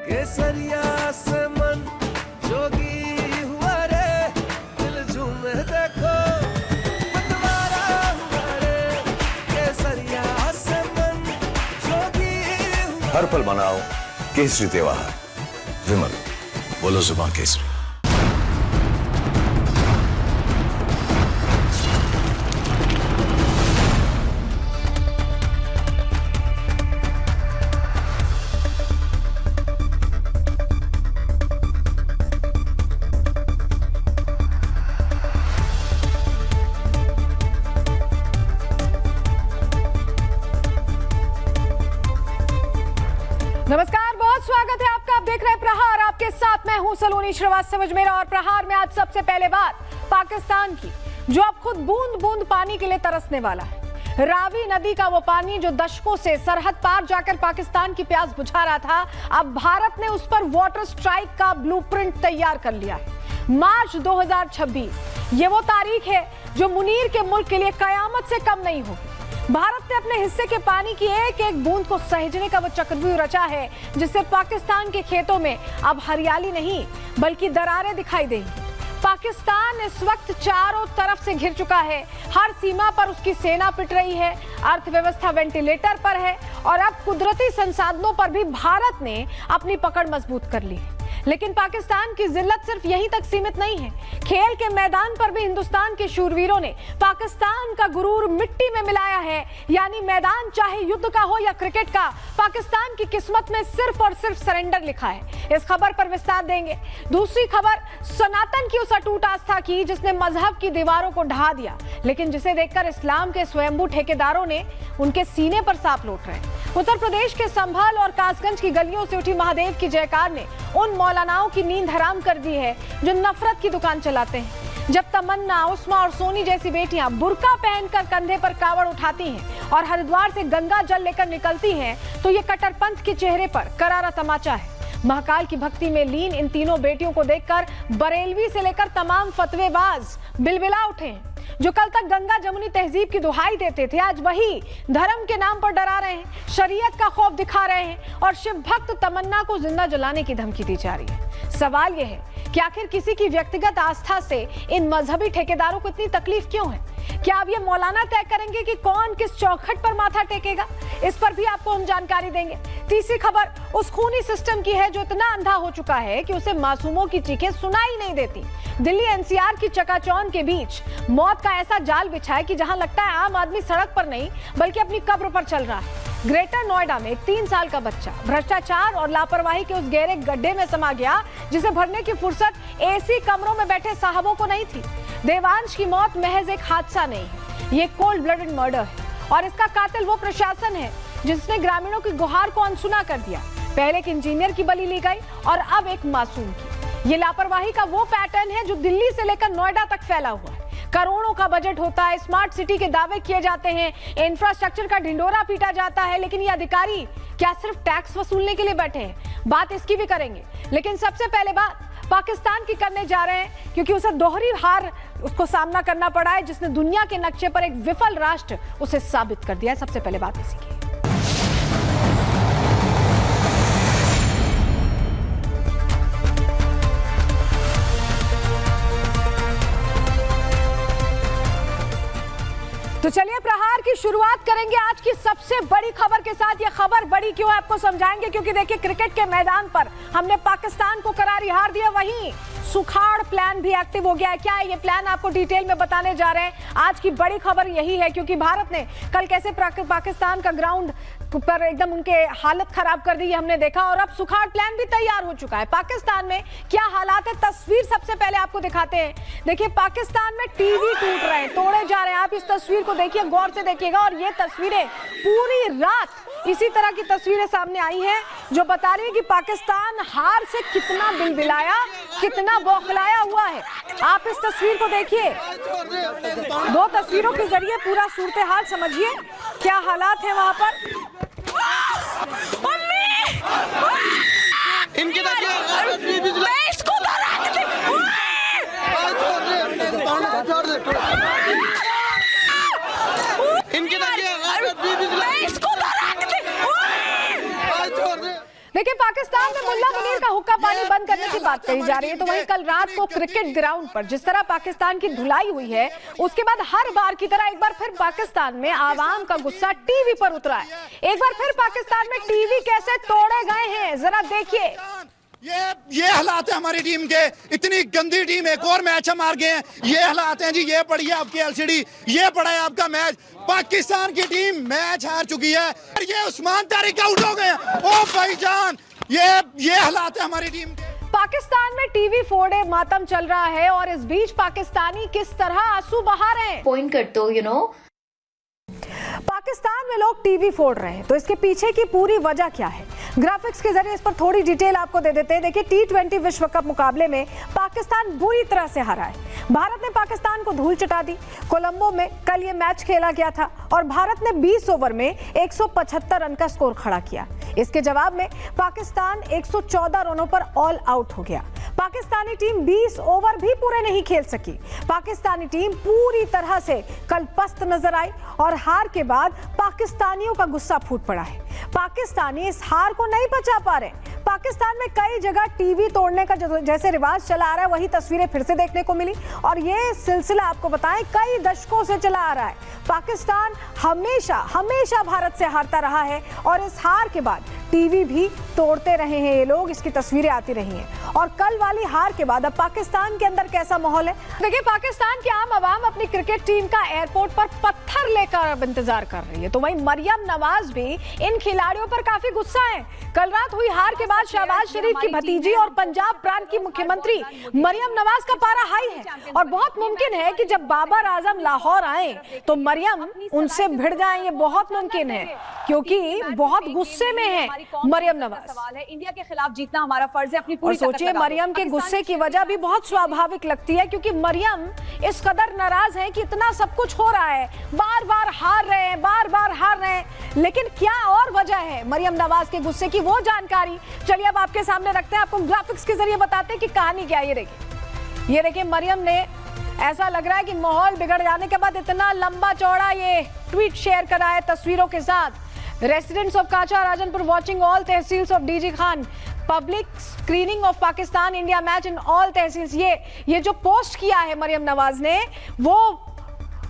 केसरिया से मन जोगी हुआ रे, दिल झूमे देखो मतवारा हुआ रे। केसरिया से मन जोगी हुआ। हर पल मनाओ केसरी त्योहार। विमल, बोलो जुबान केसरी। नमस्कार, बहुत स्वागत है आपका। आप देख रहे हैं प्रहार, आपके साथ मैं हूं सलोनी श्रीवास्तव अजमेरा। और प्रहार में आज सबसे पहले बात पाकिस्तान की, जो अब खुद बूंद बूंद पानी के लिए तरसने वाला है। रावी नदी का वो पानी जो दशकों से सरहद पार जाकर पाकिस्तान की प्यास बुझा रहा था, अब भारत ने उस पर वाटर स्ट्राइक का ब्लूप्रिंट तैयार कर लिया है। मार्च 2026 ये वो तारीख है जो मुनीर के मुल्क के लिए कयामत से कम नहीं होगी। भारत ने अपने हिस्से के पानी की एक एक बूंद को सहेजने का वो चक्रव्यूह रचा है, जिससे पाकिस्तान के खेतों में अब हरियाली नहीं बल्कि दरारें दिखाई देंगी। पाकिस्तान इस वक्त चारों तरफ से घिर चुका है। हर सीमा पर उसकी सेना पिट रही है, अर्थव्यवस्था वेंटिलेटर पर है और अब कुदरती संसाधनों पर भी भारत ने अपनी पकड़ मजबूत कर ली है। लेकिन पाकिस्तान की जिल्लत सिर्फ यहीं तक सीमित नहीं है। खेल के मैदान पर भी हिंदुस्तान के शूरवीरों ने पाकिस्तान का गुरूर मिट्टी में मिलाया है। यानी मैदान चाहे युद्ध का हो या क्रिकेट का, पाकिस्तान की किस्मत में सिर्फ और सिर्फ सरेंडर लिखा है। इस खबर पर विस्तार देंगे। दूसरी खबर सनातन की उस अटूट आस्था की जिसने मजहब की दीवारों को ढहा दिया, लेकिन जिसे देखकर इस्लाम के स्वयंभू ठेकेदारों ने उनके सीने पर सांप लौट रहे हैं। उत्तर प्रदेश के संभल और कासगंज की गलियों से उठी महादेव की जयकार ने उन मौलानाओं की नींद हराम कर दी है जो नफरत की दुकान चलाते हैं। जब तमन्ना, उस्मा और सोनी जैसी बेटियां बुर्का पहनकर कंधे पर कावड़ उठाती हैं और हरिद्वार से गंगा जल लेकर निकलती हैं, तो ये कट्टरपंथ के चेहरे पर करारा तमाचा है। महाकाल की भक्ति में लीन इन तीनों बेटियों को देखकर बरेलवी से लेकर तमाम फतवेबाज बिलबिला उठे हैं। जो कल तक गंगा जमुनी तहजीब की दुहाई देते थे, आज वही धर्म के नाम पर डरा रहे हैं, शरीयत का खौफ दिखा रहे हैं और शिव भक्त तमन्ना को जिंदा जलाने की धमकी दी जा रही है। सवाल यह है कि आखिर किसी की व्यक्तिगत आस्था से इन मजहबी ठेकेदारों को इतनी तकलीफ क्यों है? क्या अब ये मौलाना तय करेंगे कि कौन किस चौखट पर माथा टेकेगा? इस पर भी आपको हम जानकारी देंगे। तीसरी खबर उस खूनी सिस्टम की है जो इतना अंधा हो चुका है कि उसे मासूमों की चीखें सुनाई नहीं देती। दिल्ली एनसीआर की चकाचौंध के बीच मौत का ऐसा जाल बिछा है कि जहां लगता है आम आदमी सड़क पर नहीं बल्कि अपनी कब्र पर चल रहा है। ग्रेटर नोएडा में एक 3 साल का बच्चा भ्रष्टाचार और लापरवाही के उस गहरे गड्ढे में समा गया जिसे भरने की फुर्सत एसी कमरों में बैठे साहबों को नहीं थी। देवांश की मौत महज एक हादसा नहीं है, ये कोल्ड ब्लडेड मर्डर है और इसका कातिल वो प्रशासन है जिसने ग्रामीणों की गुहार को अनसुना कर दिया। पहले एक इंजीनियर की बलि ली गई और अब एक मासूम की। ये लापरवाही का वो पैटर्न है जो दिल्ली से लेकर नोएडा तक फैला हुआ है। करोड़ों का बजट होता है, स्मार्ट सिटी के दावे किए जाते हैं, इंफ्रास्ट्रक्चर का ढिंडोरा पीटा जाता है, लेकिन ये अधिकारी क्या सिर्फ टैक्स वसूलने के लिए बैठे हैं? बात इसकी भी करेंगे, लेकिन सबसे पहले बात पाकिस्तान की करने जा रहे हैं, क्योंकि उसे दोहरी हार उसको सामना करना पड़ा है जिसने दुनिया के नक्शे पर एक विफल राष्ट्र उसे साबित कर दिया है। सबसे पहले बात इसी की। तो चलिए प्रहार की शुरुआत करेंगे आज की सबसे बड़ी खबर के साथ। ये खबर बड़ी क्यों है आपको समझाएंगे, क्योंकि देखिए क्रिकेट के मैदान पर हमने पाकिस्तान को करारी हार दिया, वहीं सुखाड़ प्लान भी एक्टिव हो गया है। क्या है ये प्लान, आपको डिटेल में बताने जा रहे हैं। आज की बड़ी खबर यही है, क्योंकि भारत ने कल कैसे पाकिस्तान का ग्राउंड पर एकदम उनके हालत खराब कर दी, हमने देखा, और अब सुखाड़ प्लान भी तैयार हो चुका है। पाकिस्तान में क्या हालात है, तस्वीर सबसे पहले आपको दिखाते हैं। देखिए पाकिस्तान में टीवी टूट रहे हैं, तोड़े जा रहे हैं। आप इस तस्वीर को देखिए, गौर से देखिएगा, और ये तस्वीरें पूरी रात इसी तरह की तस्वीरें सामने आई हैं जो बता रही है कि पाकिस्तान हार से कितना बिलबिलाया, कितना बौखलाया हुआ है। आप इस तस्वीर को देखिए, 2 तस्वीरों के जरिए पूरा सूरत हाल समझिए, क्या हालात है वहां पर। देखिए, पाकिस्तान में मुल्ला मुनीर का हुक्का पानी बंद करने की बात कही जा रही है, तो वहीं कल रात को क्रिकेट ग्राउंड पर जिस तरह पाकिस्तान की धुलाई हुई है, उसके बाद हर बार की तरह एक बार फिर पाकिस्तान में आवाम का गुस्सा टीवी पर उतरा है। एक बार फिर पाकिस्तान में टीवी कैसे तोड़े गए हैं, जरा देखिए। ये हालात है हमारी टीम के, इतनी गंदी टीम, एक और मैच हम हार गए हैं। ये हालात हैं जी, ये पड़ी है आपकी एलसीडी, ये पड़ा है आपका मैच। पाकिस्तान की टीम मैच हार चुकी है। ये उस्मान तारिक आउट हो गए। ओ भाईजान, ये हालात है हमारी टीम के। पाकिस्तान में टीवी फोड़े मातम चल रहा है और इस बीच पाकिस्तानी किस तरह आंसू बहा रहे हैं। पॉइंट करते हो, पाकिस्तान में लोग टीवी फोड़ रहे हैं, तो इसके पीछे की पूरी वजह क्या है? ग्राफिक्स के जरिए इस पर थोड़ी डिटेल आपको दे देते हैं। देखिए, T20 विश्व कप मुकाबले में पाकिस्तान बुरी तरह से हारा है। भारत ने पाकिस्तान को धूल चटा दी। कोलंबो में कल ये मैच खेला गया था और भारत ने 20 ओवर में 175 रन का स्कोर खड़ा किया। इसके जवाब में पाकिस्तान 114 रनों पर ऑल आउट हो गया। पाकिस्तानी टीम 20 ओवर भी पूरे नहीं खेल सकी। पाकिस्तानी टीम पूरी तरह से कल पस्त नजर आई और हार के बाद पाकिस्तानियों का गुस्सा फूट पड़ा है। पाकिस्तानी इस हार को नहीं बचा पा रहे। पाकिस्तान में कई जगह टीवी तोड़ने का जैसे रिवाज चला आ रहा है, वही तस्वीरें फिर से देखने को मिली और ये सिलसिला आपको बताएं कई दशकों से चला आ रहा है। पाकिस्तान हमेशा भारत से हारता रहा है और इस हार के बाद टीवी भी तोड़ते रहे हैं ये लोग, इसकी तस्वीरें आती रही हैं। और कल वाली हार के बाद अब पाकिस्तान के अंदर कैसा माहौल है? देखिए, पाकिस्तान की आम आवाम अपनी क्रिकेट टीम का एयरपोर्ट पर पत्थर लेकर अब इंतजार कर रही है, तो वहीं मरियम नवाज भी इन खिलाड़ियों पर काफी गुस्सा है। कल रात हुई हार के बाद शहबाज शरीफ की भतीजी और पंजाब प्रांत की मुख्यमंत्री मरियम नवाज का पारा हाई है और बहुत मुमकिन है कि जब बाबर आजम लाहौर आए तो मरियम उनसे भिड़ जाएं। ये बहुत मुमकिन है क्योंकि बहुत गुस्से में है मरियम नवाज। सवाल है, इंडिया के खिलाफ जीतना हमारा फर्ज है, अपनी पूरी और सोचिए, मरियम के गुस्से की वजह भी बहुत स्वाभाविक लगती है क्योंकि मरियम इस कदर नाराज है कि इतना सब कुछ हो रहा है, बार बार हार रहे हैं, लेकिन क्या और वजह है मरियम नवाज के गुस्से की, वो जानकारी चलिए अब आपके सामने रखते हैं। आपको ग्राफिक्स के जरिए बताते हैं कि कहानी क्या है। ये देखिए, मरियम ने, ऐसा लग रहा है कि माहौल बिगड़ जाने के बाद इतना लंबा चौड़ा ये ट्वीट शेयर करा है तस्वीरों के साथ। Residents of Kacha Rajanpur watching all tehsils of DG Khan. Public screening of Pakistan India match in all tehsils. ये जो पोस्ट किया है मरियम नवाज ने, वो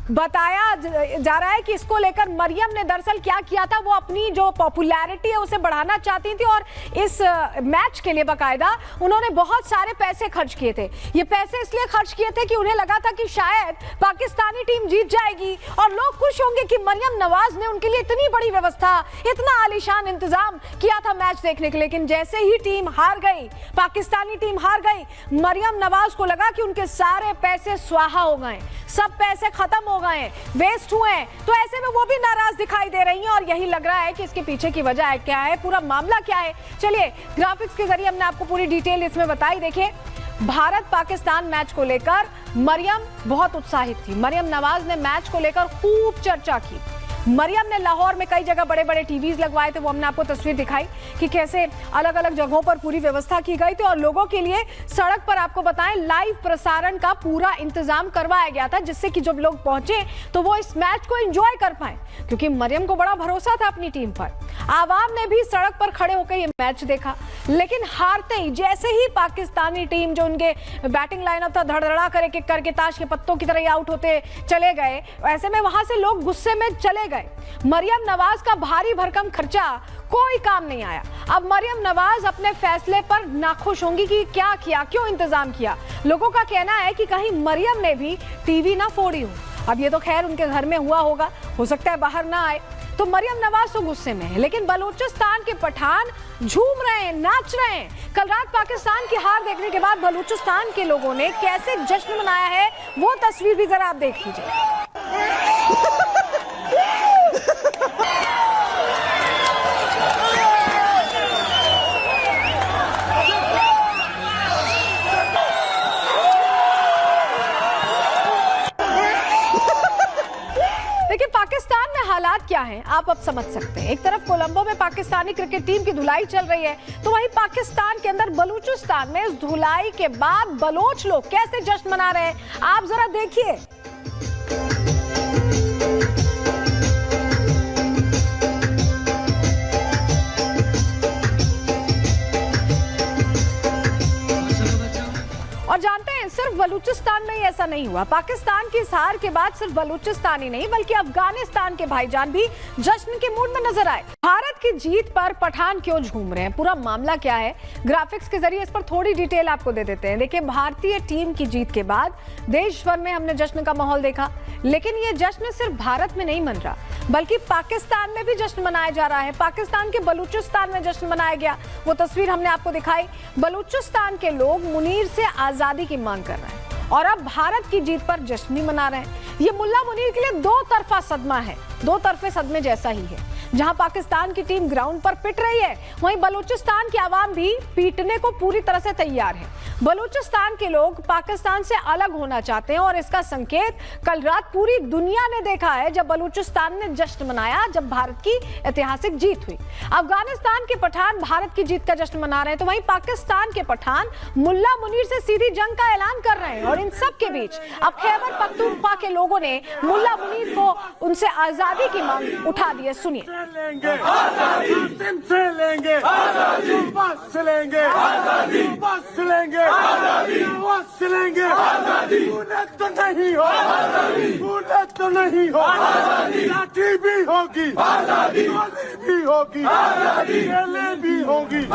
बताया जा रहा है कि इसको लेकर मरियम ने दरअसल क्या किया था, वो अपनी जो पॉपुलैरिटी है उसे बढ़ाना चाहती थी और इस मैच के लिए बाकायदा उन्होंने बहुत सारे पैसे खर्च किए थे। ये पैसे इसलिए खर्च किए थे कि उन्हें लगा था कि शायद पाकिस्तानी टीम जीत जाएगी और लोग खुश होंगे कि मरियम नवाज ने उनके लिए इतनी बड़ी व्यवस्था, इतना आलीशान इंतजाम किया था मैच देखने के लिए। लेकिन जैसे ही टीम हार गई, पाकिस्तानी टीम हार गई, मरियम नवाज को लगा कि उनके सारे पैसे स्वाहा हो गए, सब पैसे खत्म हो गए, वेस्ट हुए, तो ऐसे में वो भी नाराज दिखाई दे रही हैं और यही लग रहा है कि इसके पीछे की वजह क्या है, पूरा मामला क्या है। चलिए, ग्राफिक्स के जरिए हमने आपको पूरी डिटेल इसमें बताई। देखिए, भारत पाकिस्तान मैच को लेकर मरियम बहुत उत्साहित थी। मरियम नवाज ने मैच को लेकर खूब चर्चा की। मरियम ने लाहौर में कई जगह बड़े बड़े टीवीज लगवाए थे, वो हमने आपको तस्वीर दिखाई कि कैसे अलग अलग जगहों पर पूरी व्यवस्था की गई थी और लोगों के लिए सड़क पर आपको बताएं लाइव प्रसारण का पूरा इंतजाम करवाया गया था, जिससे कि जब लोग पहुंचे तो वो इस मैच को एंजॉय कर पाए, क्योंकि मरियम को बड़ा भरोसा था अपनी टीम पर। आवाम ने भी सड़क पर खड़े होकर ये मैच देखा, लेकिन हारते ही जैसे ही पाकिस्तानी टीम, जो उनके बैटिंग लाइनअप था, धड़धड़ा करके ताश के पत्तों की तरह आउट होते चले गए। ऐसे में वहां से लोग गुस्से में चले गए। मरियम नवाज का भारी भरकम खर्चा कोई काम नहीं आया। अब मरियम नवाज अपने फैसले पर नाखुश होंगी कि क्या किया, क्यों इंतजाम किया। लोगों का कहना है कि कहीं मरियम ने भी टीवी ना फोड़ी हो। अब ये तो खैर उनके घर में हुआ होगा, हो सकता है बाहर ना आए, तो मरियम नवाज तो गुस्से में है। लेकिन बलूचिस्तान के पठान झूम रहे हैं, नाच रहे हैं। कल रात पाकिस्तान की हार देखने के बाद बलूचिस्तान के लोगों ने कैसे जश्न मनाया है, वो तस्वीर भी जरा आप देख लीजिए। देखिए, पाकिस्तान में हालात क्या हैं आप अब समझ सकते हैं। एक तरफ कोलंबो में पाकिस्तानी क्रिकेट टीम की धुलाई चल रही है, तो वहीं पाकिस्तान के अंदर बलूचिस्तान में इस धुलाई के बाद बलोच लोग कैसे जश्न मना रहे हैं, आप जरा देखिए। बलूचिस्तान में ऐसा नहीं हुआ। पाकिस्तान की इस हार के बाद सिर्फ बलूचिस्तान ही नहीं बल्कि अफगानिस्तान के भाईजान भी जश्न के मूड में नजर आए। भारत की जीत पर पठान क्यों झूम रहे हैं, पूरा मामला क्या है, ग्राफिक्स के जरिए इस पर थोड़ी डिटेल आपको दे देते हैं। देखिए, भारतीय टीम की जीत के बाद देश भर में हमने जश्न का माहौल देखा, लेकिन ये जश्न सिर्फ भारत में नहीं मन रहा बल्कि पाकिस्तान में भी जश्न मनाया जा रहा है। पाकिस्तान के बलूचिस्तान में जश्न मनाया गया, वो तस्वीर हमने आपको दिखाई। बलूचिस्तान के लोग मुनीर से आजादी की मांग कर रहे हैं और अब भारत की जीत पर जश्न भी मना रहे हैं। ये मुल्ला मुनीर के लिए दो तरफा सदमा है, दो तरफे सदमे जैसा ही है। जहां पाकिस्तान की टीम ग्राउंड पर पिट रही है, वहीं बलूचिस्तान की आवाम भी पीटने को पूरी तरह से तैयार है। बलूचिस्तान के लोग पाकिस्तान से अलग होना चाहते हैं और इसका संकेत कल रात पूरी दुनिया ने देखा है जब बलूचिस्तान ने जश्न मनाया, जब भारत की ऐतिहासिक जीत हुई। अफगानिस्तान के पठान भारत की जीत का जश्न मना रहे हैं, तो वहीं पाकिस्तान के पठान मुल्ला मुनीर से सीधी जंग का ऐलान कर रहे हैं। और इन सब के बीच अब खैबर पख्तूनख्वा के लोगों ने मुल्ला मुनीर को उनसे आजादी की मांग उठा दी है। सुनिए। लेंगे आजादी, से लेंगे आजादी, बस लेंगे आजादी, बस लेंगे आजादी, बस लेंगे आजादी, उन्हें तो नहीं हो आजादी, उन्हें तो नहीं हो आजादी, लाठी भी होगी आजादी, गोली भी होगी आजादी, जेलें भी होंगी।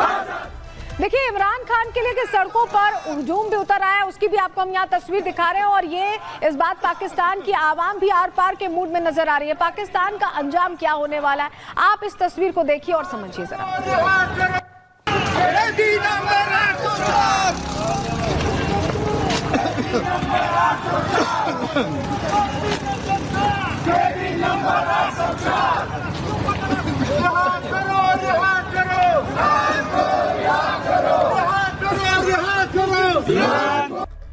देखिए, इमरान खान के लिए कि सड़कों पर हुजूम भी उतर आया, उसकी भी आपको हम यहाँ तस्वीर दिखा रहे हैं और ये इस बात पाकिस्तान की आवाम भी आर पार के मूड में नजर आ रही है। पाकिस्तान का अंजाम क्या होने वाला है, आप इस तस्वीर को देखिए और समझिए जरा।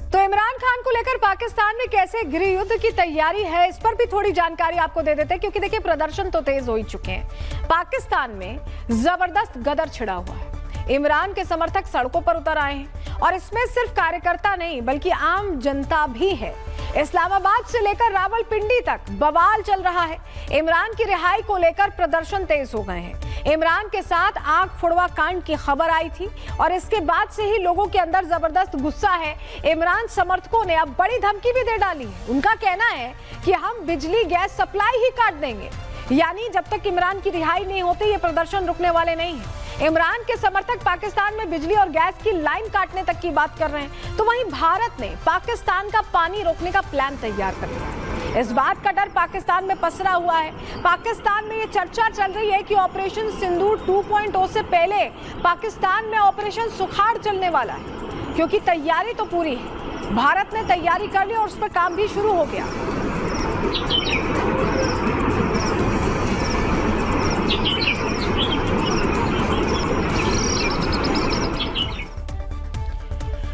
तो इमरान खान को लेकर पाकिस्तान में कैसे गृह युद्ध की तैयारी है, इस पर भी थोड़ी जानकारी आपको दे देते हैं, क्योंकि देखिए प्रदर्शन तो तेज हो ही चुके हैं। पाकिस्तान में जबरदस्त गदर छिड़ा हुआ है। इमरान के समर्थक सड़कों पर उतर आए हैं और इसमें सिर्फ कार्यकर्ता नहीं बल्कि आम जनता भी है। इस्लामाबाद से लेकर रावलपिंडी तक बवाल चल रहा है। इमरान की रिहाई को लेकर प्रदर्शन तेज हो गए हैं। इमरान के साथ आंख फुड़वा कांड की खबर आई थी और इसके बाद से ही लोगों के अंदर जबरदस्त गुस्सा है। इमरान समर्थकों ने अब बड़ी धमकी भी दे डाली है। उनका कहना है कि हम बिजली गैस सप्लाई ही काट देंगे, यानी जब तक इमरान की रिहाई नहीं होती ये प्रदर्शन रुकने वाले नहीं है। इमरान के समर्थक पाकिस्तान में बिजली और गैस की लाइन काटने तक की बात कर रहे हैं, तो वहीं भारत ने पाकिस्तान का पानी रोकने का प्लान तैयार कर लिया है। इस बात का डर पाकिस्तान में पसरा हुआ है। पाकिस्तान में ये चर्चा चल रही है कि ऑपरेशन सिंदूर 2.0 से पहले पाकिस्तान में ऑपरेशन सुखाड़ चलने वाला है, क्योंकि तैयारी तो पूरी है। भारत ने तैयारी कर ली और उस पर काम भी शुरू हो गया।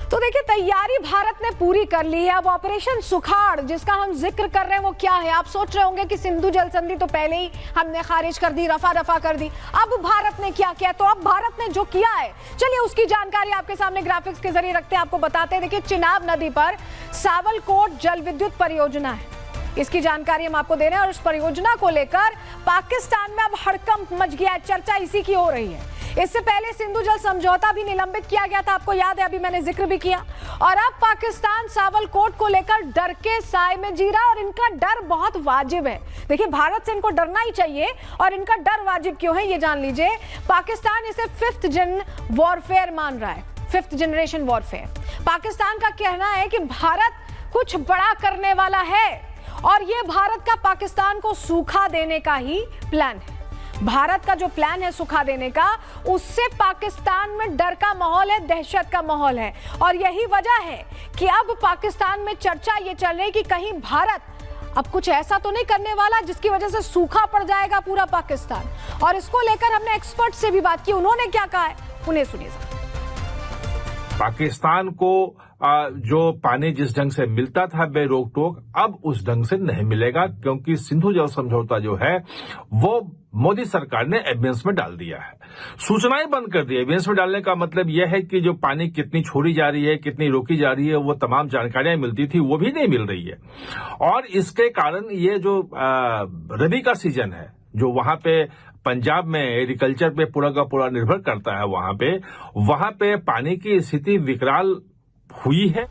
तो देखिए, तैयारी भारत ने पूरी कर ली है। अब ऑपरेशन सुखाड़ जिसका हम जिक्र कर रहे हैं वो क्या है? आप सोच रहे होंगे कि सिंधु जल संधि तो पहले ही हमने खारिज कर दी, रफा दफा कर दी। अब भारत ने क्या किया? तो अब भारत ने जो किया है, चलिए उसकी जानकारी आपके सामने ग्राफिक्स के जरिए रखते हैं, आपको बताते हैं। देखिए, चिनाब नदी पर सावलकोट जल विद्युत परियोजना है, इसकी जानकारी हम आपको दे रहे हैं। और इस परियोजना को लेकर पाकिस्तान में अब हड़कंप मच गया है, चर्चा इसी की हो रही है। इससे पहले सिंधु जल समझौता भी निलंबित किया गया था, आपको याद है, अभी मैंने जिक्र भी किया। और अब पाकिस्तान सावलकोट को लेकर डर के साए में जी रहा है और इनका डर बहुत वाजिब है। देखिए, भारत से इनको डरना ही चाहिए और इनका डर वाजिब क्यों है ये जान लीजिए। पाकिस्तान इसे 5th जन वॉरफेयर मान रहा है, 5th जनरेशन वॉरफेयर। पाकिस्तान का कहना है कि भारत कुछ बड़ा करने वाला है और ये भारत का पाकिस्तान को सूखा देने का ही प्लान है। भारत का जो प्लान है सूखा देने का, उससे पाकिस्तान में डर का माहौल है, दहशत का माहौल है। और यही वजह है कि अब पाकिस्तान में चर्चा ये चल रही कि कहीं भारत अब कुछ ऐसा तो नहीं करने वाला जिसकी वजह से सूखा पड़ जाएगा पूरा पाकिस्तान। और इसको लेकर हमने एक्सपर्ट से भी बात की, उन्होंने क्या कहा है उन्हें सुनिए। पाकिस्तान को जो पानी जिस ढंग से मिलता था बेरोक टोक, अब उस ढंग से नहीं मिलेगा, क्योंकि सिंधु जल समझौता जो है वो मोदी सरकार ने एविडेंस में डाल दिया है। सूचनाएं बंद कर दी। एविडेंस में डालने का मतलब यह है कि जो पानी कितनी छोड़ी जा रही है, कितनी रोकी जा रही है, वो तमाम जानकारियां मिलती थी, वो भी नहीं मिल रही है। और इसके कारण ये जो रबी का सीजन है, जो वहां पे पंजाब में एग्रीकल्चर पे पूरा का पूरा निर्भर करता है, वहां पे पानी की स्थिति विकराल हुई है।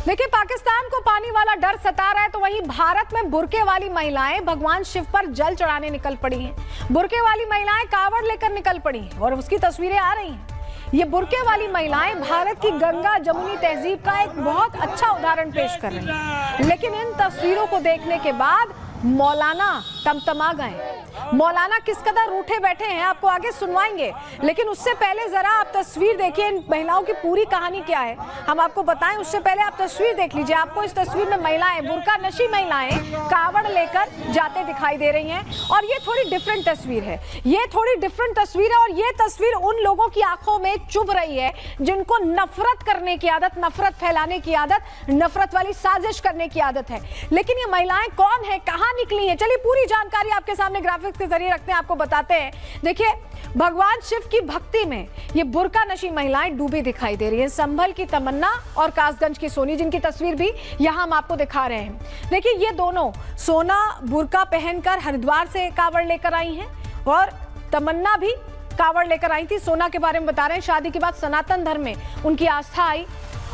देखिए, पाकिस्तान को पानी वाला डर सता रहा है तो वहीं भारत में बुर्के वाली महिलाएं भगवान शिव पर जल चढ़ाने निकल पड़ी हैं। बुर्के वाली महिलाएं कावड़ लेकर निकल पड़ी हैं और उसकी तस्वीरें आ रही हैं। ये बुर्के वाली महिलाएं भारत की गंगा जमुनी तहजीब का एक बहुत अच्छा उदाहरण पेश कर रही हैं। लेकिन इन तस्वीरों को देखने के बाद मौलाना तमतमा गए। मौलाना किस कदर रूठे बैठे हैं आपको आगे सुनवाएंगे, लेकिन उससे पहले जरा आप तस्वीर देखिए। इन महिलाओं की पूरी कहानी क्या है हम आपको बताएं, उससे पहले आप तस्वीर देख लीजिए। आपको इस तस्वीर में महिलाएं, बुर्का नशी महिलाएं कावड़ लेकर जाते दिखाई दे रही हैं और ये थोड़ी डिफरेंट तस्वीर है। ये थोड़ी डिफरेंट तस्वीर है और ये तस्वीर उन लोगों की आंखों में चुभ रही है जिनको नफरत करने की आदत, नफरत फैलाने की आदत, नफरत वाली साजिश करने की आदत है। लेकिन ये महिलाएं कौन है, कहां निकली है, चलिए पूरी जानकारी आपके सामने ग्राफिक्स के जरिए रखते हैं, आपको बताते हैं। देखिए, भगवान शिव की भक्ति में ये बुर्का नशी महिलाएं डूबी दिखाई दे रही हैं। संभल की तमन्ना और कासगंज की सोनी, जिनकी तस्वीर भी यहां हम आपको दिखा रहे हैं। देखिए, ये दोनों सोना बुर्का पहनकर हरिद्वार से कावड़ लेकर आई हैं और तमन्ना भी कावड़ लेकर आई थी। सोना के बारे में बता रहे हैं, शादी के बाद सनातन धर्म में उनकी आस्था आई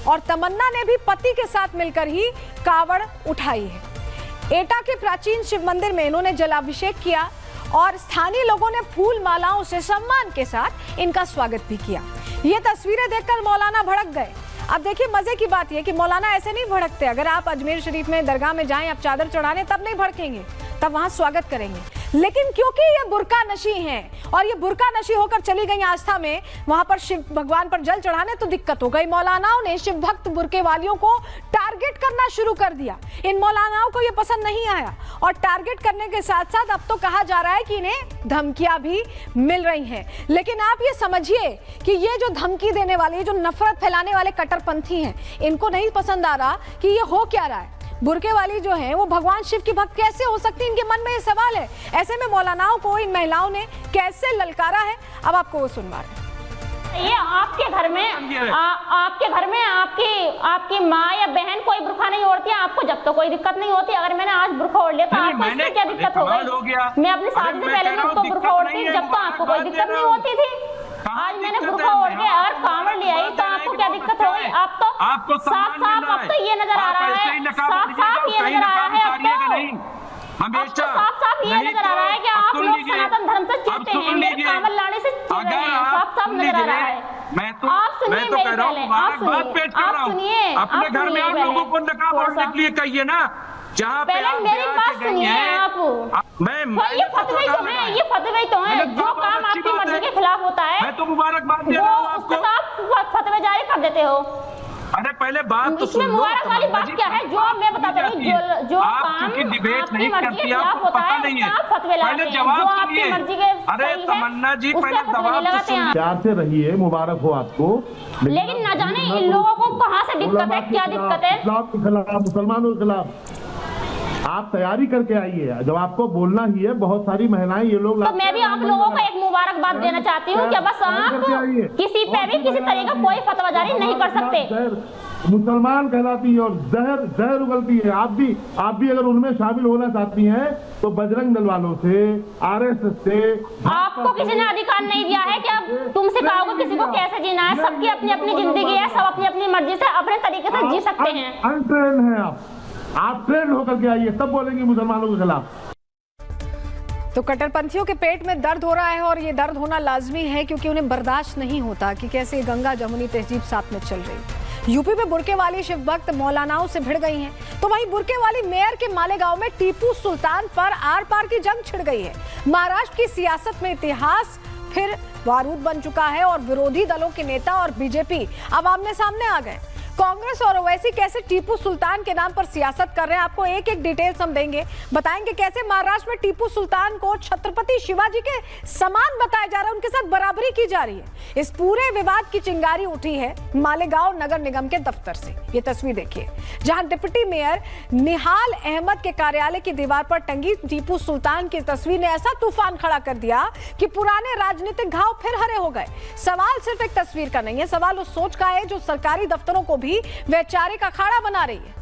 और तमन्ना ने भी पति के साथ मिलकर ही कावड़ उठाई है। एटा के प्राचीन शिव मंदिर में इन्होंने जलाभिषेक किया और स्थानीय लोगों ने फूल मालाओं से सम्मान के साथ इनका स्वागत भी किया। ये तस्वीरें देखकर मौलाना भड़क गए। अब देखिए, मजे की बात यह कि मौलाना ऐसे नहीं भड़कते। अगर आप अजमेर शरीफ में दरगाह में जाएं, आप चादर चढ़ाने, तब नहीं भड़केंगे, तब वहां स्वागत करेंगे। लेकिन क्योंकि ये बुर्का नशी हैं और ये बुर्का नशी होकर चली गई आस्था में वहां पर शिव भगवान पर जल चढ़ाने, तो दिक्कत हो गई। मौलानाओं ने शिव भक्त बुर्के वालियों को टारगेट करना शुरू कर दिया। इन मौलानाओं को ये पसंद नहीं आया और टारगेट करने के साथ साथ अब तो कहा जा रहा है कि इन्हें धमकियां भी मिल रही हैं। लेकिन आप ये समझिए कि ये जो धमकी देने वाले, जो नफरत फैलाने वाले कट्टरपंथी हैं, इनको नहीं पसंद आ रहा कि ये हो क्या रहा है। बुर्के वाली जो है वो भगवान शिव की भक्त कैसे हो सकती है, इनके मन में ये सवाल है। ऐसे में मौलानाओं को इन महिलाओं ने कैसे ललकारा है, अब आपको वो सुनवा रहे हैं। ये आपके घर में आपकी माँ या बहन कोई बुर्का नहीं ओढ़ती है, आपको जब तो कोई दिक्कत नहीं होती। अगर मैंने आज बुर्का ओढ़ लिया तो आपको इससे क्या दिक्कत हो गई? मैं अपनी शादी से पहले तो बुर्का ओढ़ती, जब तो आपको कोई दिक्कत नहीं होती थी। आज मैंने बुर्का ओढ़ के अगर कांवड़ ले आई तो आपको क्या दिक्कत हो गई? आपको साफ साफ अब तो ये नजर आ रहा है, साफ साफ ये नजर आ रहा है साफ ये नजर आ रहा है कि आप लोग सनातन धर्म से चिढ़ते हैं, मेरे कांवड़ लाने से चिढ़ रहे हैं, साफ साफ नजर आ रहा है। आप सुनिए मेरी पहले, आप सुनिए अपने घर में आप लोगों को नकाब ओढ़ने के लिए कहिए ना, जहाँ पहले मेरी बात सुनिए आप। ये फतवे तो हैं, ये फतवे तो हैं। जो काम आपकी मर्जी के खिलाफ होता है मैं तो मुबारकबाद दे रहा हूँ आपको, आप फतवे जारी कर देते हो। अरे पहले बात तो सुन लो। मुबारक वाली बात क्या है? जो मैं बताता हूँ, जो काम डिबेट नहीं मर्जी के करती, खिलाफ आपको होता पता है, नहीं है। आप फतवे लाते हैं। जो आपकी मर्जी के अरे तमन्ना जी, पहले दबाव तो सुन। प्यार से रहिए, मुबारक हो आपको। लेकिन न जाने इन लोगों को कहाँ से दिक्कत है, क्या दिक्कत है? मुसलमानों के खिलाफ आप तैयारी करके आइए। जब आपको बोलना ही है, बहुत सारी महिलाएं ये लोग, तो मैं भी आप लोगों को एक मुबारकबाद देना चाहती हूँ कि बस आप किसी पे भी किसी तरह का कोई फतवा जारी नहीं कर सकते। मुसलमान कहलाती है और जहर उगलती है। आप भी अगर उनमें शामिल होना चाहती हैं तो बजरंग दल वालों से, आरएसएस से। आपको किसी ने अधिकार नहीं दिया है कि अब तुमसे कहोगे किसी को कैसे जीना है। सबकी अपनी अपनी जिंदगी है, सब अपनी अपनी मर्जी से अपने तरीके से जी सकते हैं। अनट्रेंड हैं आप ट्रेंड होकर के आइए, तब बोलेंगे मुसलमानों के खिलाफ। तो कट्टरपंथियों के पेट में दर्द हो रहा है और ये दर्द होना लाजमी है, क्योंकि उन्हें बर्दाश्त नहीं होता कि कैसे गंगा जमुनी तहजीब साथ में चल रही। यूपी में बुर्के वाली शिव भक्त मौलानाओं से भिड़ गई हैं, तो वहीं बुर्के वाली मेयर के मालेगांव में टीपू सुल्तान पर आर पार की जंग छिड़ गई है। महाराष्ट्र की सियासत में इतिहास फिर बारूद बन चुका है और विरोधी दलों के नेता और बीजेपी अब आमने सामने आ गए। कांग्रेस और ओवैसी कैसे टीपू सुल्तान के नाम पर सियासत कर रहे हैं, आपको एक एक डिटेल्स हम देंगे, बताएंगे कैसे महाराष्ट्र में टीपू सुल्तान को छत्रपति शिवाजी के समान बताया जा रहा है, उनके साथ बराबरी की जा रही है। इस पूरे विवाद की चिंगारी उठी है मालेगांव नगर निगम के दफ्तर से। ये तस्वीर देखिए, जहां डिप्टी मेयर निहाल अहमद के कार्यालय की दीवार पर टंगी टीपू सुल्तान की तस्वीर ने ऐसा तूफान खड़ा कर दिया कि पुराने राजनीतिक घाव फिर हरे हो गए। सवाल सिर्फ एक तस्वीर का नहीं है, सवाल उस सोच का है जो सरकारी दफ्तरों को भी वैचारिक अखाड़ा बना रही है।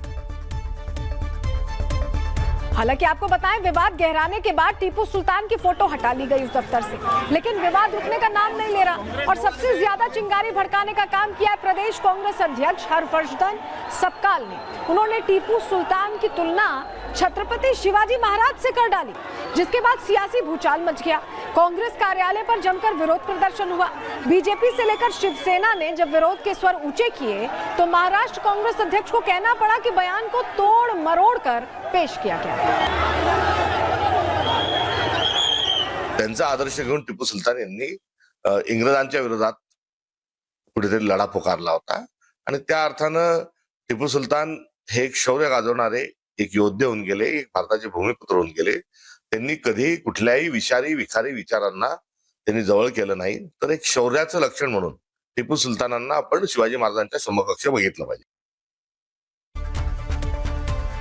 हालांकि आपको बताएं, विवाद गहराने के बाद टीपू सुल्तान की फोटो हटा ली गई उस दफ्तर से, लेकिन विवाद रुकने का नाम नहीं ले रहा। और सबसे ज्यादा चिंगारी भड़काने का काम किया है प्रदेश कांग्रेस अध्यक्ष हर्षवर्धन सपकाल ने। उन्होंने टीपू सुल्तान की तुलना छत्रपति शिवाजी महाराज से कर डाली, जिसके बाद सियासी भूचाल मच गया। कांग्रेस कार्यालय पर जमकर विरोध प्रदर्शन हुआ। बीजेपी से लेकर शिवसेना ने जब विरोध के स्वर ऊंचे किए तो महाराष्ट्र कांग्रेस अध्यक्ष को कहना पड़ा कि बयान को तोड़ मरोड़ कर पेश किया गया। त्यांचा आदर्श घेऊन टिपू सुलतान यांनी इंग्रजांच्या विरोधात कुठेतरी लढा पुकारला होता आणि त्या अर्थानं टिपू सुलतान हे एक शौर्य गाजवणारे एक योद्धे होऊन गेले, एक भारताचे भूमिपुत्र होऊन गेले। त्यांनी कधीही कुठल्याही विषारी विखारी विचारांना त्यांनी जवळ केलं नाही, तर एक शौर्याचं लक्षण म्हणून टिपू सुलतानांना आपण शिवाजी महाराजांच्या समकक्ष बघितलं पाहिजे।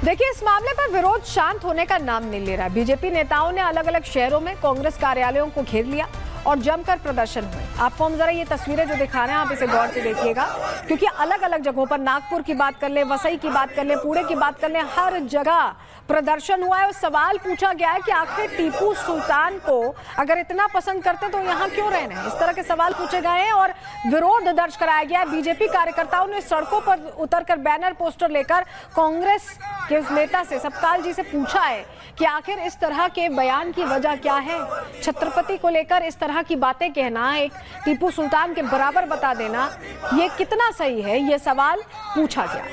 देखिए, इस मामले पर विरोध शांत होने का नाम नहीं ले रहा। बीजेपी नेताओं ने अलग अलग शहरों में कांग्रेस कार्यालयों को घेर लिया और जमकर प्रदर्शन हुए। आपको हम जरा ये तस्वीरें जो दिखा रहे हैं आप इसे गौर से देखिएगा, क्योंकि अलग अलग जगहों पर नागपुर की बात कर ले, वसई की बात कर ले, पुणे की बात कर ले, हर जगह प्रदर्शन हुआ है और सवाल पूछा गया है कि आखिर टीपू सुल्तान को अगर इतना पसंद करते तो यहाँ क्यों रहना है। इस तरह के सवाल पूछे गए हैं और विरोध दर्ज कराया गया है। बीजेपी कार्यकर्ताओं ने सड़कों पर उतरकर बैनर पोस्टर लेकर कांग्रेस के उस नेता से, सपकाल जी से पूछा है कि आखिर इस तरह के बयान की वजह क्या है। छत्रपति को लेकर इस तरह की बातें कहना, एक टीपू सुल्तान के बराबर बता देना, ये कितना सही है, ये सवाल पूछा गया।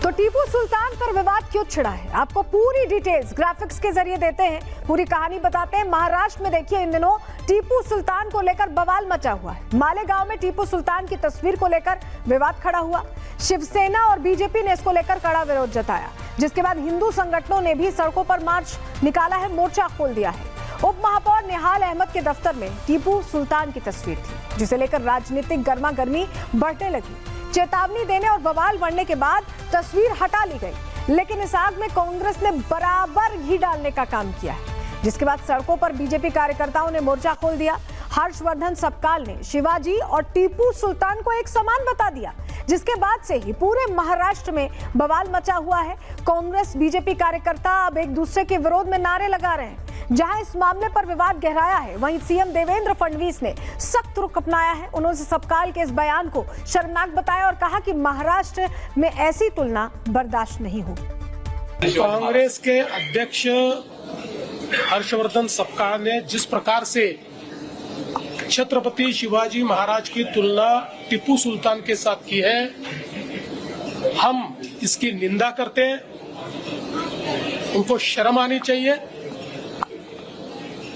तो टीपू सुल्तान पर विवाद क्यों छिड़ा है, आपको पूरी डिटेल्स ग्राफिक्स के जरिए देते हैं, पूरी कहानी बताते हैं। महाराष्ट्र में देखिए, इन दिनों टीपू सुल्तान को लेकर बवाल मचा हुआ है। मालेगांव में टीपू सुल्तान की तस्वीर को लेकर विवाद खड़ा हुआ। शिवसेना और बीजेपी ने इसको लेकर कड़ा विरोध जताया, जिसके बाद हिंदू संगठनों ने भी सड़कों पर मार्च निकाला है, मोर्चा खोल दिया है। उप महापौर निहाल अहमद के दफ्तर में टीपू सुल्तान की तस्वीर थी, जिसे लेकर राजनीतिक गर्मागर्मी बढ़ने लगी। चेतावनी देने और बवाल बढ़ने के बाद तस्वीर हटा ली गई, लेकिन इस आग में कांग्रेस ने बराबर घी डालने का काम किया है, जिसके बाद सड़कों पर बीजेपी कार्यकर्ताओं ने मोर्चा खोल दिया। हर्षवर्धन सपकाल ने शिवाजी और टीपू सुल्तान को एक समान बता दिया, जिसके बाद से ही पूरे महाराष्ट्र में बवाल मचा हुआ है। कांग्रेस बीजेपी कार्यकर्ता अब एक दूसरे के विरोध में नारे लगा रहे हैं। जहां इस मामले पर विवाद गहराया है, वहीं सीएम देवेंद्र फडणवीस ने सख्त रुख अपनाया है। उन्होंने सपकाल के इस बयान को शर्मनाक बताया और कहा कि महाराष्ट्र में ऐसी तुलना बर्दाश्त नहीं होगी। कांग्रेस के अध्यक्ष हर्षवर्धन सपकाल ने जिस प्रकार से छत्रपति शिवाजी महाराज की तुलना टीपू सुल्तान के साथ की है, हम इसकी निंदा करते हैं। उनको शर्म आनी चाहिए।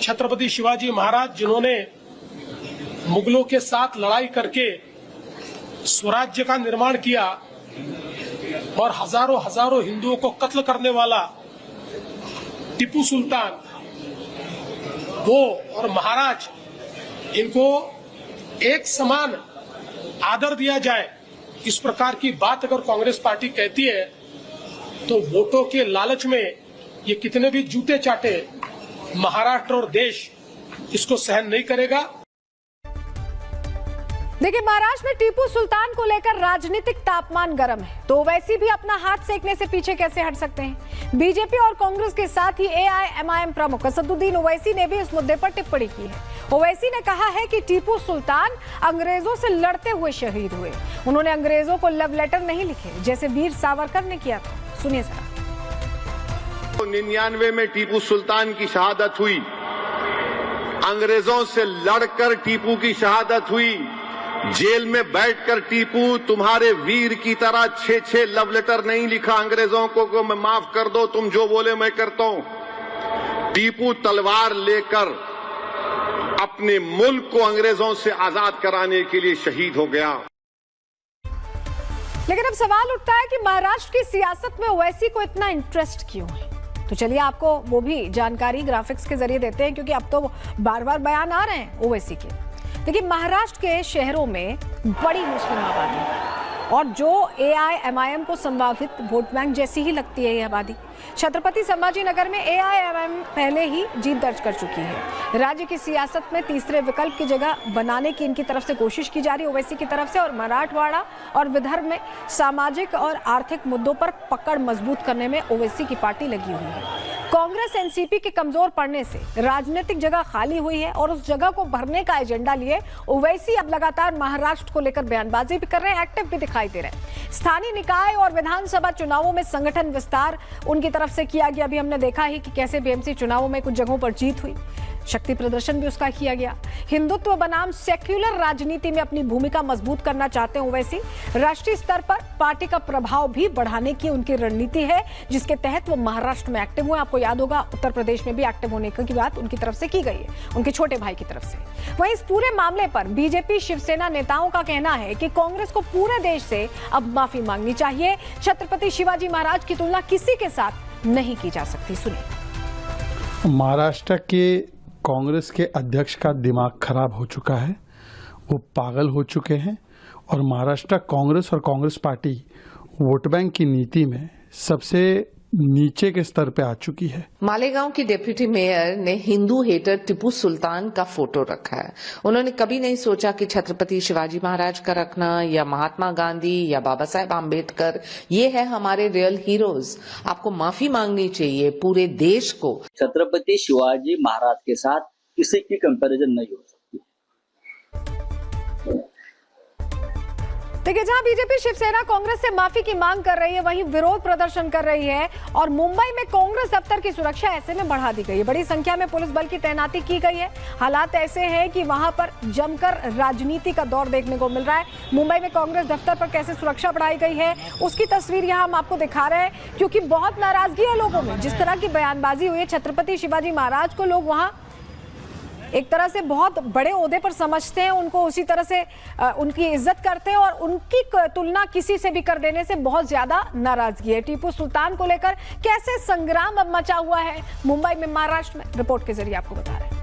छत्रपति शिवाजी महाराज, जिन्होंने मुगलों के साथ लड़ाई करके स्वराज्य का निर्माण किया और हजारों हजारों हिंदुओं को कत्ल करने वाला टीपू सुल्तान, वो और महाराज, इनको एक समान आदर दिया जाए, इस प्रकार की बात अगर कांग्रेस पार्टी कहती है तो वोटों के लालच में ये कितने भी जूते चाटे, महाराष्ट्र और देश इसको सहन नहीं करेगा। देखिए, महाराष्ट्र में टीपू सुल्तान को लेकर राजनीतिक तापमान गर्म है, तो ओवैसी भी अपना हाथ सेकने से पीछे कैसे हट सकते हैं। बीजेपी और कांग्रेस के साथ ही एआईएमआईएम प्रमुख असदुद्दीन ओवैसी ने भी इस मुद्दे पर टिप्पणी की है। ओवैसी ने कहा है कि टीपू सुल्तान अंग्रेजों से लड़ते हुए शहीद हुए। उन्होंने अंग्रेजों को लव लेटर नहीं लिखे, जैसे वीर सावरकर ने किया था। सुनिए जरा। 99 में टीपू सुल्तान की शहादत हुई, अंग्रेजों से लड़कर टीपू की शहादत हुई। जेल में बैठकर टीपू तुम्हारे वीर की तरह 6 लव लेटर नहीं लिखा अंग्रेजों को मैं माफ कर दो, तुम जो बोले मैं करता हूं। टीपू तलवार लेकर अपने मुल्क को अंग्रेजों से आजाद कराने के लिए शहीद हो गया। लेकिन अब सवाल उठता है कि महाराष्ट्र की सियासत में ओवैसी को इतना इंटरेस्ट क्यों है। तो चलिए आपको वो भी जानकारी ग्राफिक्स के जरिए देते हैं, क्योंकि अब तो बार बार बयान आ रहे हैं ओवैसी के। देखिए, महाराष्ट्र के शहरों में बड़ी मुस्लिम आबादी है और जो AIMIM को संभावित वोट बैंक जैसी ही लगती है यह आबादी। छत्रपति संभाजी नगर में AIMIM पहले ही जीत दर्ज कर चुकी है। राज्य की सियासत में तीसरे विकल्प की जगह बनाने की इनकी तरफ से कोशिश की जा रही है ओवैसी की तरफ से, और मराठवाड़ा और विदर्भ में सामाजिक और आर्थिक मुद्दों पर पकड़ मजबूत करने में ओवैसी की पार्टी लगी हुई है। कांग्रेस NCP के कमजोर पड़ने से राजनीतिक जगह खाली हुई है और उस जगह को भरने का एजेंडा लिए ओवैसी अब लगातार महाराष्ट्र को लेकर बयानबाजी भी कर रहे हैं, एक्टिव भी दिखाई दे रहे हैं। स्थानीय निकाय और विधानसभा चुनावों में संगठन विस्तार उनकी तरफ से किया गया। अभी हमने देखा ही कि कैसे BMC चुनावों में कुछ जगहों पर जीत हुई, शक्ति प्रदर्शन भी उसका किया गया। हिंदुत्व बनाम सेक्युलर राजनीति में अपनी भूमिका मजबूत करना चाहते हैं ओवैसी। राष्ट्रीय स्तर पर पार्टी का प्रभाव भी बढ़ाने की उनकी रणनीति है, जिसके तहत वो महाराष्ट्र में एक्टिव हुए। आपको याद होगा उत्तर प्रदेश में भी एक्टिव होने की बात उनकी तरफ से की गई है, उनके छोटे भाई की तरफ से। वहीं इस पूरे मामले पर बीजेपी शिवसेना नेताओं का कहना है कि कांग्रेस को पूरे देश से अब माफी मांगनी चाहिए। छत्रपति शिवाजी महाराज की तुलना किसी के साथ नहीं की जा सकती। सुनिए। महाराष्ट्र के कांग्रेस के अध्यक्ष का दिमाग खराब हो चुका है, वो पागल हो चुके हैं और महाराष्ट्र कांग्रेस और कांग्रेस पार्टी वोट बैंक की नीति में सबसे नीचे के स्तर पे आ चुकी है। मालेगांव की डिप्टी मेयर ने हिंदू हेटर टिप्पू सुल्तान का फोटो रखा है। उन्होंने कभी नहीं सोचा कि छत्रपति शिवाजी महाराज का रखना या महात्मा गांधी या बाबा साहेब आम्बेडकर, ये है हमारे रियल हीरोज। आपको माफी मांगनी चाहिए पूरे देश को। छत्रपति शिवाजी महाराज के साथ किसी की कंपैरिजन नहीं हो सकती। देखिए, जहां बीजेपी शिवसेना कांग्रेस से माफी की मांग कर रही है, वहीं विरोध प्रदर्शन कर रही है और मुंबई में कांग्रेस दफ्तर की सुरक्षा ऐसे में बढ़ा दी गई है। बड़ी संख्या में पुलिस बल की तैनाती की गई है। हालात ऐसे हैं कि वहां पर जमकर राजनीति का दौर देखने को मिल रहा है। मुंबई में कांग्रेस दफ्तर पर कैसे सुरक्षा बढ़ाई गई है उसकी तस्वीर यहां हम आपको दिखा रहे हैं, क्योंकि बहुत नाराजगी है लोगों में। जिस तरह की बयानबाजी हुई है, छत्रपति शिवाजी महाराज को लोग वहां एक तरह से बहुत बड़े ओहदे पर समझते हैं, उनको उसी तरह से उनकी इज्जत करते हैं और उनकी तुलना किसी से भी कर देने से बहुत ज्यादा नाराजगी है। टीपू सुल्तान को लेकर कैसे संग्राम अब मचा हुआ है मुंबई में, महाराष्ट्र में, रिपोर्ट के जरिए आपको बता रहे हैं।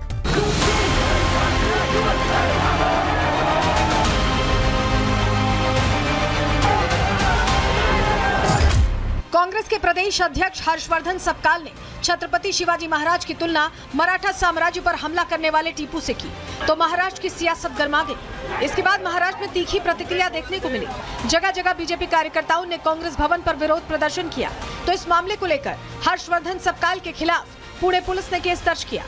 कांग्रेस के प्रदेश अध्यक्ष हर्षवर्धन सपकाल ने छत्रपति शिवाजी महाराज की तुलना मराठा साम्राज्य पर हमला करने वाले टीपू से की, तो महाराष्ट्र की सियासत गर्मा गई। इसके बाद महाराष्ट्र में तीखी प्रतिक्रिया देखने को मिली। जगह जगह बीजेपी कार्यकर्ताओं ने कांग्रेस भवन पर विरोध प्रदर्शन किया। तो इस मामले को लेकर हर्षवर्धन सपकाल के खिलाफ पुणे पुलिस ने केस दर्ज किया।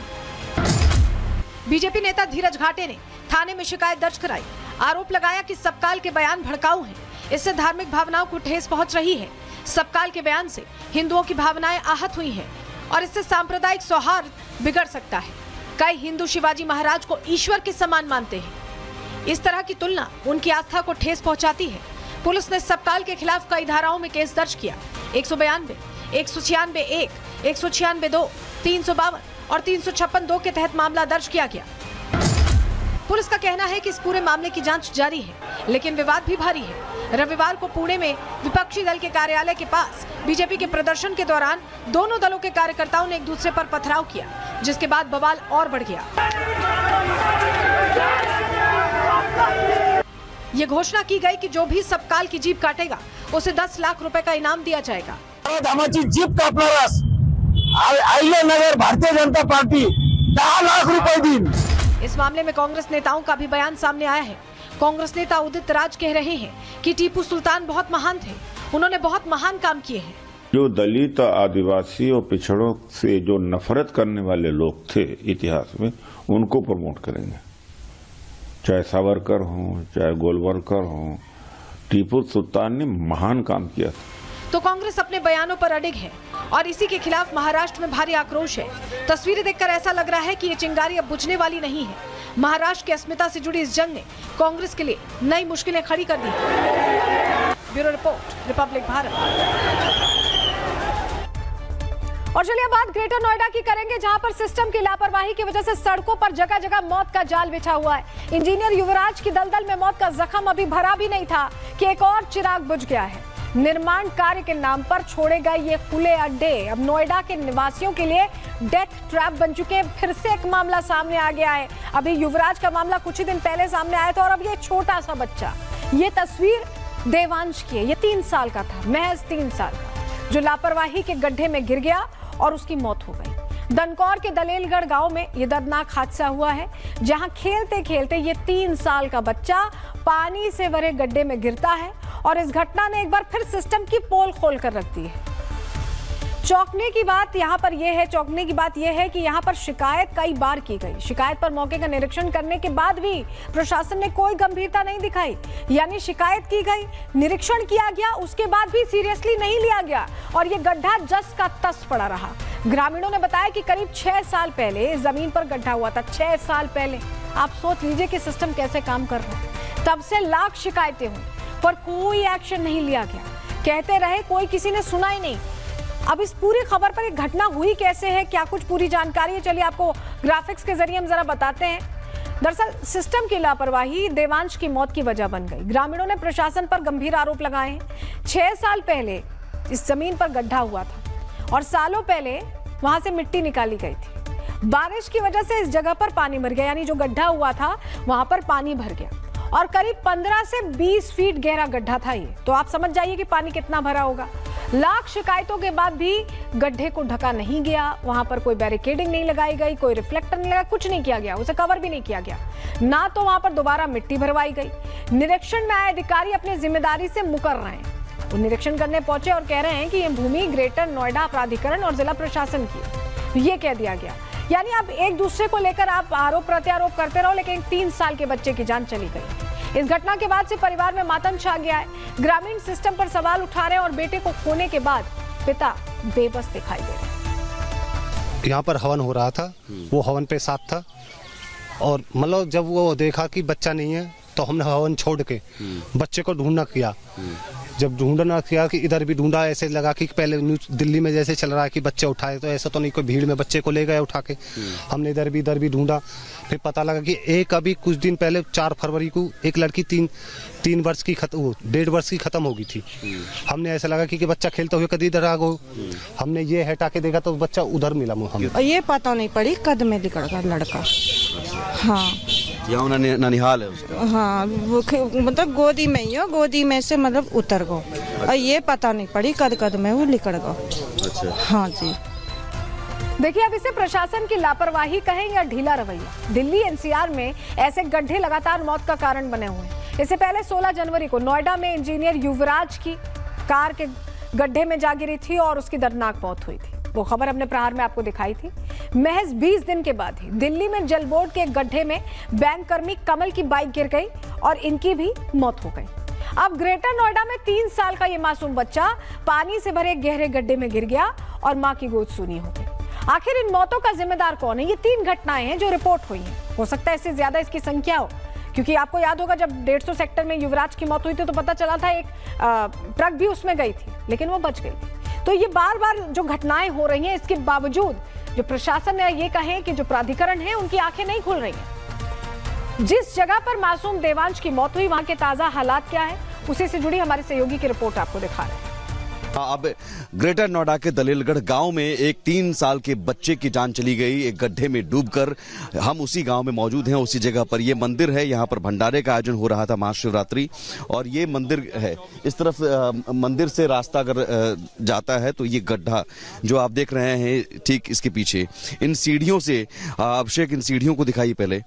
बीजेपी नेता धीरज घाटे ने थाने में शिकायत दर्ज कराई। आरोप लगाया कि सपकाल के बयान भड़काऊ हैं, इससे धार्मिक भावनाओं को ठेस पहुंच रही है। सपकाल के बयान से हिंदुओं की भावनाएं आहत हुई हैं और इससे सांप्रदायिक सौहार्द बिगड़ सकता है। कई हिंदू शिवाजी महाराज को ईश्वर के समान मानते हैं। इस तरह की तुलना उनकी आस्था को ठेस पहुंचाती है। पुलिस ने सपकाल के खिलाफ कई धाराओं में केस दर्ज किया। 192, 196(1), 196(2), 352 और 356(2) के तहत मामला दर्ज किया गया। पुलिस का कहना है कि इस पूरे मामले की जांच जारी है, लेकिन विवाद भी भारी है। रविवार को पुणे में विपक्षी दल के कार्यालय के पास बीजेपी के प्रदर्शन के दौरान दोनों दलों के कार्यकर्ताओं ने एक दूसरे पर पथराव किया, जिसके बाद बवाल और बढ़ गया। ये घोषणा की गई कि जो भी सपकाल की जीप काटेगा उसे 10 लाख रुपए का इनाम दिया जाएगा। धामाची जीप कापणारास अहिल्यानगर भारतीय जनता पार्टी 10 लाख रुपए दिन। इस मामले में कांग्रेस नेताओं का भी बयान सामने आया है। कांग्रेस नेता उदित राज कह रहे हैं कि टीपू सुल्तान बहुत महान थे, उन्होंने बहुत महान काम किए हैं। जो दलित, आदिवासी और पिछड़ों से जो नफरत करने वाले लोग थे इतिहास में, उनको प्रमोट करेंगे। चाहे सावरकर हो, चाहे गोलवलकर हो, टीपू सुल्तान ने महान काम किया था। तो कांग्रेस अपने बयानों पर अडिग है और इसी के खिलाफ महाराष्ट्र में भारी आक्रोश है। तस्वीरें देखकर ऐसा लग रहा है कि ये चिंगारी अब बुझने वाली नहीं है। महाराष्ट्र की अस्मिता से जुड़ी इस जंग ने कांग्रेस के लिए नई मुश्किलें खड़ी कर दी। Bureau report, republic Bharat. और चलिए बात ग्रेटर नोएडा की करेंगे, जहां पर सिस्टम की लापरवाही की वजह से सड़कों पर जगह जगह मौत का जाल बिछा हुआ है। इंजीनियर युवराज की दलदल में मौत का जख्म अभी भरा भी नहीं था कि एक और चिराग बुझ गया है। निर्माण कार्य के नाम पर छोड़े गए ये खुले अड्डे अब नोएडा के निवासियों के लिए डेथ ट्रैप बन चुके हैं। फिर से एक मामला सामने आ गया है। अभी युवराज का मामला कुछ ही दिन पहले सामने आया था और अब ये छोटा सा बच्चा, ये तस्वीर देवांश की है। ये 3 साल का था, महज 3 साल का, जो लापरवाही के गड्ढे में गिर गया और उसकी मौत हो गई। दनकौर के दलेलगढ़ गांव में यह दर्दनाक हादसा हुआ है, जहां खेलते खेलते ये 3 साल का बच्चा पानी से भरे गड्ढे में गिरता है और इस घटना ने एक बार फिर सिस्टम की पोल खोल कर रख दी है। चौंकने की बात यहां पर यह है कि यहां पर शिकायत कई बार की गई। शिकायत पर मौके का निरीक्षण करने के बाद भी प्रशासन ने कोई गंभीरता नहीं दिखाई। यानी शिकायत की गई, निरीक्षण किया गया, उसके बाद भी सीरियसली नहीं लिया गया और ये गड्ढा जस का तस पड़ा रहा। ग्रामीणों ने बताया कि करीब 6 साल पहले इस जमीन पर गड्ढा हुआ था। 6 साल पहले। आप सोच लीजिए कि सिस्टम कैसे काम कर रहा है। तब से लाख शिकायतें हुई पर कोई एक्शन नहीं लिया गया। कहते रहे, कोई किसी ने सुना ही नहीं। अब इस पूरी खबर पर एक घटना हुई कैसे है, क्या कुछ पूरी जानकारी है, चलिए आपको ग्राफिक्स के जरिए हम जरा बताते हैं। दरअसल सिस्टम की लापरवाही देवांश की मौत की वजह बन गई। ग्रामीणों ने प्रशासन पर गंभीर आरोप लगाए हैं। 6 साल पहले इस जमीन पर गड्ढा हुआ था और सालों पहले वहां से मिट्टी निकाली गई थी। बारिश की वजह से इस जगह पर पानी भर गया, यानी जो गड्ढा हुआ था वहां पर पानी भर गया और करीब 15 से 20 फीट गहरा गड्ढा था ये। तो आप समझ जाइए कि पानी कितना भरा होगा। लाख शिकायतों के बाद भी गड्ढे को ढका नहीं गया। वहां पर कोई बैरिकेडिंग नहीं लगाई गई, कोई रिफ्लेक्टर नहीं लगा, कुछ नहीं किया गया, उसे कवर भी नहीं किया गया। ना तो वहां पर दोबारा मिट्टी भरवाई गई। निरीक्षण में आए अधिकारी अपनी जिम्मेदारी से मुकर रहे हैं। वो निरीक्षण करने पहुंचे और कह रहे हैं कि यह भूमि ग्रेटर नोएडा प्राधिकरण और जिला प्रशासन की। ये कह दिया गया। यानी अब एक दूसरे को लेकर आप आरोप प्रत्यारोप करते रहो, लेकिन 3 साल के बच्चे की जान चली गई। इस घटना के बाद से परिवार में मातम छा गया है। ग्रामीण सिस्टम पर सवाल उठा रहे हैं और बेटे को खोने के बाद पिता बेबस दिखाई दे रहे हैं। यहाँ पर हवन हो रहा था, वो हवन पे साथ था और मतलब जब वो देखा कि बच्चा नहीं है तो हमने हवन छोड़ के बच्चे को ढूंढना किया। जब ढूंढना किया कि इधर भी ढूंढा, ऐसे लगा कि पहले न्यूज दिल्ली में जैसे चल रहा है कि बच्चे उठाए, तो ऐसा तो नहीं कोई भीड़ में बच्चे को ले गए उठा के। हमने इधर भी ढूंढा, फिर पता लगा कि एक अभी कुछ दिन पहले 4 फरवरी को एक लड़की 3 वर्ष की 1.5 वर्ष की खत्म हो गई थी। हमने ऐसा लगा कि बच्चा खेलते हुए कभी इधर आ गो। हमने ये हटा के देखा तो बच्चा उधर मिला हमें। ये पता नहीं पड़ी कद में लिखा लड़का। हाँ, यहाँ ननिहाल है उसका। हाँ, वो मतलब गोदी में ही हो, गोदी में से मतलब उतर गो और ये पता नहीं पड़ी कद में वो लिकड़ गो। अच्छा। हाँ जी। देखिए, अब इसे प्रशासन की लापरवाही कहें या ढीला रवैया। दिल्ली एनसीआर में ऐसे गड्ढे लगातार मौत का कारण बने हुए हैं। इससे पहले 16 जनवरी को नोएडा में इंजीनियर युवराज की कार के गड्ढे में जा गिरी थी और उसकी दर्दनाक मौत हुई थी। वो खबर हमने प्रहार में आपको दिखाई थी। महज 20 दिन के बाद ही दिल्ली में जल बोर्ड के एक गड्ढे में बैंक कर्मी कमल की बाइक गिर गई और इनकी भी मौत हो गई। अब ग्रेटर नोएडा में 3 साल का ये मासूम बच्चा पानी से भरे गहरे गड्ढे में गिर गया और मां की गोद सूनी हो गई। आखिर इन मौतों का जिम्मेदार कौन है? ये 3 घटनाएं हैं जो रिपोर्ट हुई हैं। हो सकता है इससे ज्यादा इसकी संख्या हो, क्योंकि आपको याद होगा जब 150 सेक्टर में युवराज की मौत हुई थी तो पता चला था एक ट्रक भी उसमें गई थी, लेकिन वो बच गई थी। तो ये बार बार जो घटनाएं हो रही हैं, इसके बावजूद जो प्रशासन ने ये कहे कि जो प्राधिकरण है उनकी आंखें नहीं खुल रही हैं। जिस जगह पर मासूम देवांश की मौत हुई वहां के ताजा हालात क्या है, उसी से जुड़ी हमारे सहयोगी की रिपोर्ट आपको दिखा रहे हैं। अब ग्रेटर नोएडा के दलेलगढ़ गांव में एक 3 साल के बच्चे की जान चली गई एक गड्ढे में डूबकर। हम उसी गांव में मौजूद हैं, उसी जगह पर ये मंदिर है। यहाँ पर भंडारे का आयोजन हो रहा था महाशिवरात्रि और ये मंदिर है। इस तरफ मंदिर से रास्ता अगर जाता है तो ये गड्ढा जो आप देख रहे हैं ठीक इसके पीछे, इन सीढ़ियों से अभिषेक इन सीढ़ियों को दिखाई पहले।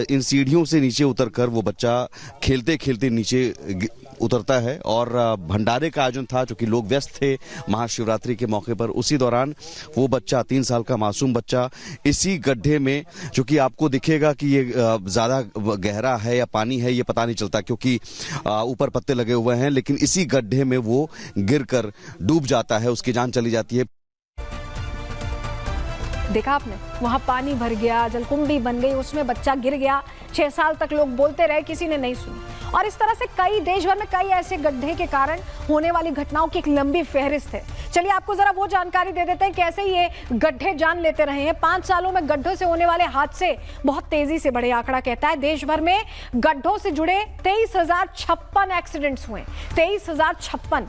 इन सीढ़ियों से नीचे उतरकर वो बच्चा खेलते खेलते नीचे उतरता है और भंडारे का आयोजन था, जो कि लोग व्यस्त थे महाशिवरात्रि के मौके पर। उसी दौरान वो बच्चा 3 साल का मासूम बच्चा इसी गड्ढे में, जो कि आपको दिखेगा कि ये ज्यादा गहरा है या पानी है ये पता नहीं चलता क्योंकि ऊपर पत्ते लगे हुए हैं, लेकिन इसी गड्ढे में वो गिरकर डूब जाता है, उसकी जान चली जाती है। देखा आपने, वहां पानी भर गया, जलकुंभी बन गई, उसमें बच्चा गिर गया। 6 साल तक लोग बोलते रहे, किसी ने नहीं सुनी। और इस तरह से कई देश भर में कई ऐसे गड्ढे के कारण होने वाली घटनाओं की एक लंबी फहरिस्त है। चलिए आपको जरा वो जानकारी दे देते हैं कैसे ये गड्ढे जान लेते रहे हैं। 5 सालों में गड्ढों से होने वाले हादसे बहुत तेजी से बढ़े। आंकड़ा कहता है देश भर में गड्ढों से जुड़े 23,056 एक्सीडेंट्स हुए। 23,056।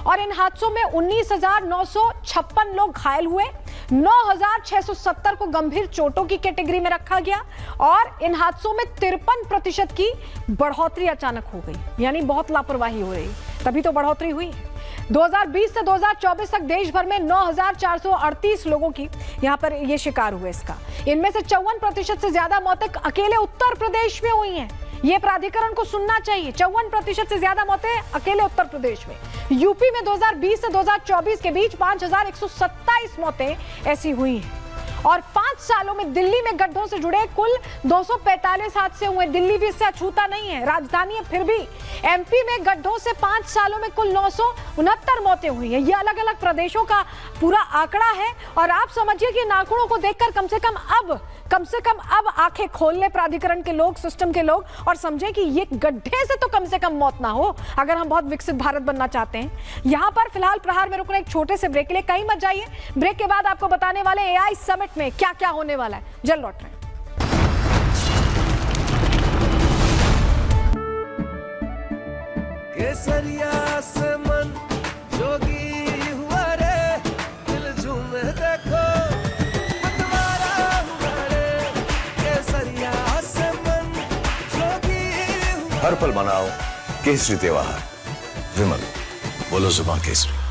और इन हादसों में 19,956 लोग घायल हुए, 9,670 को गंभीर चोटों की कैटेगरी में रखा गया और इन हादसों में 53% की बढ़ोतरी अचानक हो गई, यानी बहुत लापरवाही हो रही, तभी तो बढ़ोतरी हुई है। 2020 से 2024 तक देश भर में 9,438 लोगों की यहां पर ये शिकार हुए इसका। इनमें से 54% से ज्यादा मौतें अकेले उत्तर प्रदेश में हुई हैं। ये प्राधिकरण को सुनना चाहिए, 54% से ज्यादा मौतें अकेले उत्तर प्रदेश में। यूपी में 2020 से 2024 के बीच 5,127 मौतें ऐसी हुई हैं और 5 सालों में दिल्ली में गड्ढों से जुड़े कुल 245 हादसे हुए। दिल्ली भी इससे अछूता नहीं है, राजधानी है, फिर भी एमपी में गड्ढों से 5 सालों में कुल 969 मौतें हुई हैं। ये अलग अलग प्रदेशों का पूरा आंकड़ा है और आप समझिए कि नाखूनों को देखकर कम से कम अब आंखें खोल ले प्राधिकरण के लोग, सिस्टम के लोग, और समझे कि ये गड्ढे से तो कम से कम मौत ना हो अगर हम बहुत विकसित भारत बनना चाहते हैं। यहां पर फिलहाल प्रहार में रुकना एक छोटे से ब्रेक के लिए, कहीं मत जाइए। ब्रेक के बाद आपको बताने वाले एआई समिट में क्या क्या होने वाला है, जल्द लौट रहे हैं। केसरिया से मन जोगी हुआ रे, दिल झूमे देखो मतवारा हुआ रे, केसरिया से मन जोगी हुआ। हर पल मनाओ केसरी त्योहार। विमल, बोलो जुबान केसरी।